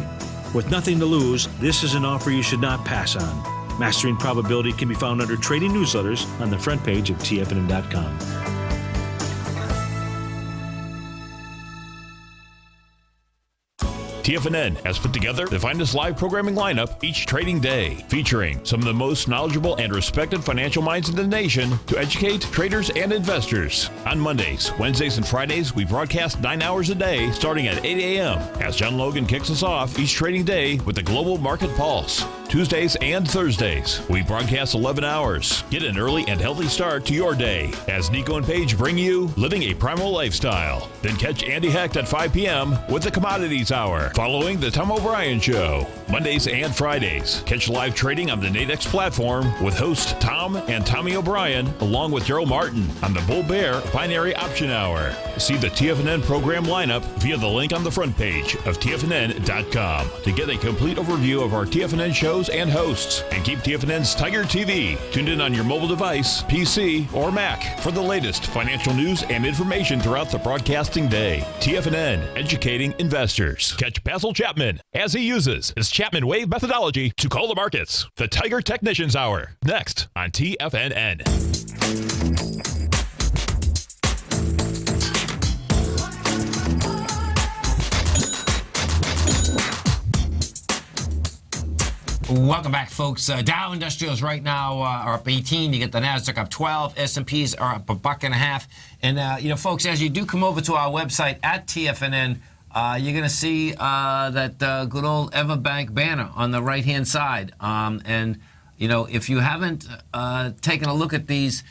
With nothing to lose, this is an offer you should not pass on. Mastering Probability can be found under Trading Newsletters on the front page of TFNN.com. TFNN has put together the finest live programming lineup each trading day, featuring some of the most knowledgeable and respected financial minds in the nation to educate traders and investors. On Mondays, Wednesdays, and Fridays, we broadcast 9 hours a day starting at 8 a.m. as John Logan kicks us off each trading day with the Global Market Pulse. Tuesdays and Thursdays, we broadcast 11 hours. Get an early and healthy start to your day as Nico and Paige bring you Living a Primal Lifestyle. Then catch Andy Hecht at 5 p.m. with the Commodities Hour, following the Tom O'Brien Show. Mondays and Fridays, catch live trading on the Nadex platform with host Tom and Tommy O'Brien, along with Daryl Martin on the Bull Bear Binary Option Hour. See the TFNN program lineup via the link on the front page of TFNN.com to get a complete overview of our TFNN shows and hosts. And keep TFNN's Tiger TV tuned in on your mobile device, PC, or Mac for the latest financial news and information throughout the broadcasting day. TFNN, educating investors. Catch Basil Chapman as he uses his Chapman Wave methodology to call the markets. The Tiger Technicians Hour, next on TFNN. Welcome back, folks. Dow Industrials right now are up 18. You get the Nasdaq up 12. S&Ps are up $1.50. And folks, as you do come over to our website at TFNN, you're going to see that good old EverBank banner on the right-hand side. If you haven't taken a look at these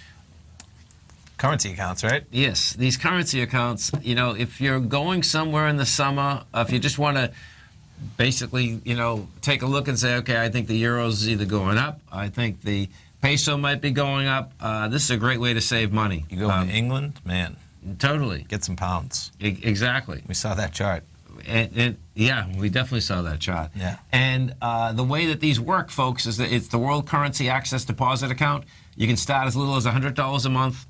Currency accounts, right? Yes, these currency accounts. If you're going somewhere in the summer, if you just want to basically, take a look and say, okay, I think the euro is either going up. I think the peso might be going up. This is a great way to save money. You go to England, man. Totally. Get some pounds. Exactly. We saw that chart. Yeah, we definitely saw that chart. Yeah. And the way that these work, folks, is that it's the World Currency Access Deposit Account. You can start as little as $100 a month.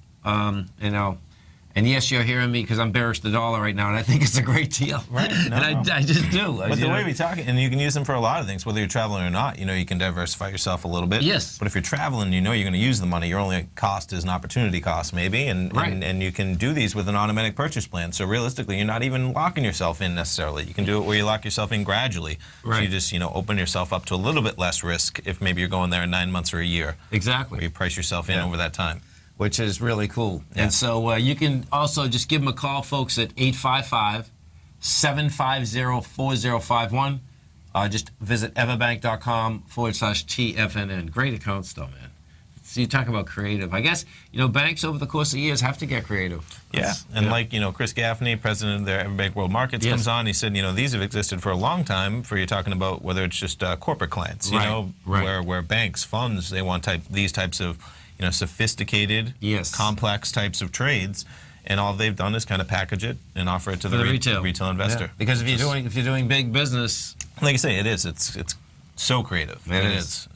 And yes, you're hearing me because I'm bearish the dollar right now, and I think it's a great deal. Right. No, and I just do. But the way we talk, and you can use them for a lot of things, whether you're traveling or not. You can diversify yourself a little bit. Yes. But if you're traveling, you're going to use the money. Your only cost is an opportunity cost, maybe, and you can do these with an automatic purchase plan. So realistically, you're not even locking yourself in necessarily. You can do it where you lock yourself in gradually. Right. So you just open yourself up to a little bit less risk if maybe you're going there in 9 months or a year. Exactly. Where you price yourself in over that time. Which is really cool. Yeah. And so you can also just give them a call, folks, at 855-750-4051. Just visit everbank.com/TFNN. Great accounts, though, man. So you talk about creative. I guess, banks over the course of years have to get creative. Yeah, like, Chris Gaffney, president of their Everbank World Markets, comes on. He said, these have existed for a long time for you're talking about whether it's just corporate clients, where banks, funds, they want these types of sophisticated, complex types of trades, and all they've done is kind of package it and offer it to the retail investor. Yeah. Because if you're doing big business, like I say, it's so creative. It is.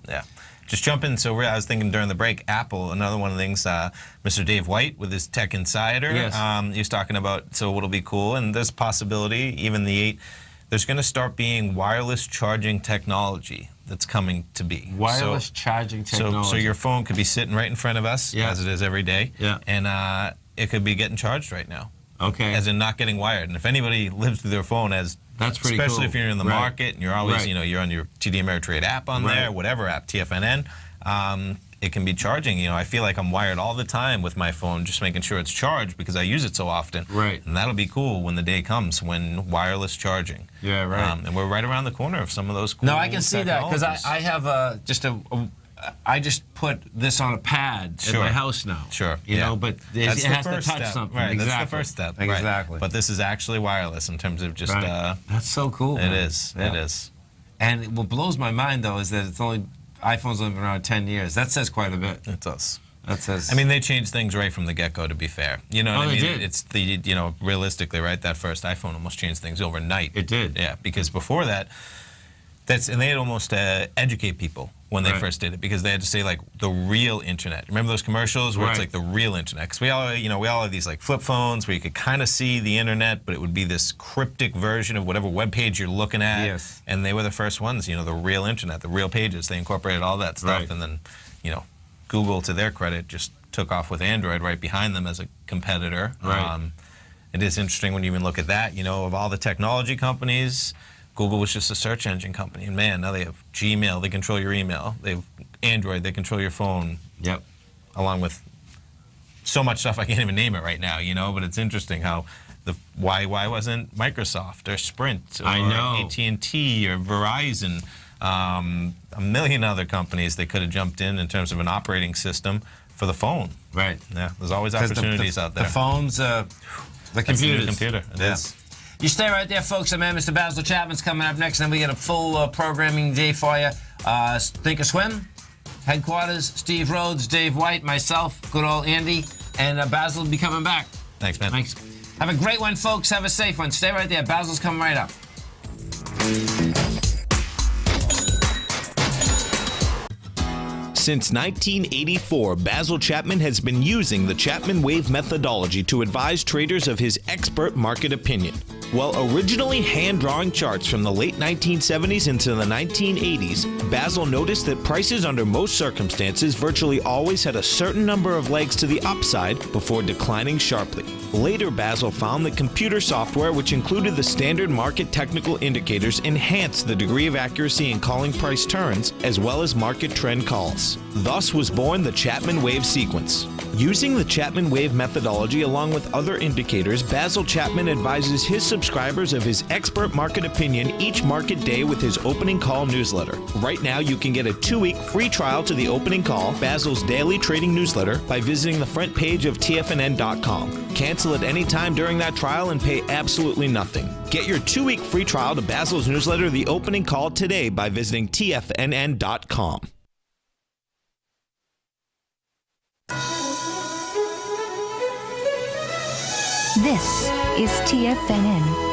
Yeah. Just jump in. So I was thinking during the break, Apple, another one of the things, Mr. Dave White with his Tech Insider, he was talking about, so what'll be cool, and there's possibility, even there's going to start being wireless charging technology that's coming to be. Wireless charging technology. So your phone could be sitting right in front of us, as it is every day, and it could be getting charged right now. Okay. As in not getting wired. And if anybody lives through their phone, that's pretty especially cool. if you're in the market and you're always, you're on your TD Ameritrade app on there, whatever app, TFNN, it can be charging. I feel like I'm wired all the time with my phone, just making sure it's charged because I use it so often. Right. And that'll be cool when the day comes when wireless charging. Yeah, right. And we're right around the corner of some of those cool No, I can see that because I have I just put this on a pad in my house now. Sure. But it has to touch something. Right. Exactly. That's the first step. Exactly. Right. But this is actually wireless in terms of just. That's so cool. It is. Yeah. It is. And what blows my mind though is that iPhone's only been around 10 years. That says quite a bit. It does. That says. I mean, they changed things right from the get-go. To be fair, what I mean. They did. It's realistically, right? That first iPhone almost changed things overnight. It did. Yeah, because before that, And they had almost educate people when they first did it, because they had to say like the real internet. Remember those commercials where it's like the real internet? Because we all have these like flip phones where you could kind of see the internet, but it would be this cryptic version of whatever web page you're looking at. Yes. And they were the first ones, the real internet, the real pages. They incorporated all that stuff, and then, Google, to their credit, just took off with Android right behind them as a competitor. Right. It is interesting when you even look at that. Of all the technology companies, Google was just a search engine company, and man, now they have Gmail, they control your email. They have Android, they control your phone. Yep. Along with so much stuff I can't even name it right now, but it's interesting how why wasn't Microsoft or Sprint or AT&T or Verizon, a million other companies they could have jumped in terms of an operating system for the phone. Right. Yeah, there's always opportunities out there. The phones, the computers. Computer. It is. You stay right there, folks. Mr. Basil Chapman's coming up next, and we get a full programming day for you. Think or Swim, Headquarters, Steve Rhodes, Dave White, myself, good old Andy, and Basil will be coming back. Thanks, man. Thanks. Have a great one, folks. Have a safe one. Stay right there. Basil's coming right up. Since 1984, Basil Chapman has been using the Chapman Wave methodology to advise traders of his expert market opinion. While originally hand-drawing charts from the late 1970s into the 1980s, Basil noticed that prices under most circumstances virtually always had a certain number of legs to the upside before declining sharply. Later, Basil found that computer software, which included the standard market technical indicators, enhanced the degree of accuracy in calling price turns, as well as market trend calls. Thus was born the Chapman Wave sequence. Using the Chapman Wave methodology along with other indicators, Basil Chapman advises his subscribers of his expert market opinion each market day with his opening call newsletter. Right now, you can get a 2-week free trial to the opening call, Basil's daily trading newsletter, by visiting the front page of TFNN.com. Cancel at any time during that trial and pay absolutely nothing. Get your 2-week free trial to Basil's newsletter, The Opening Call, today by visiting TFNN.com. This is TFNN.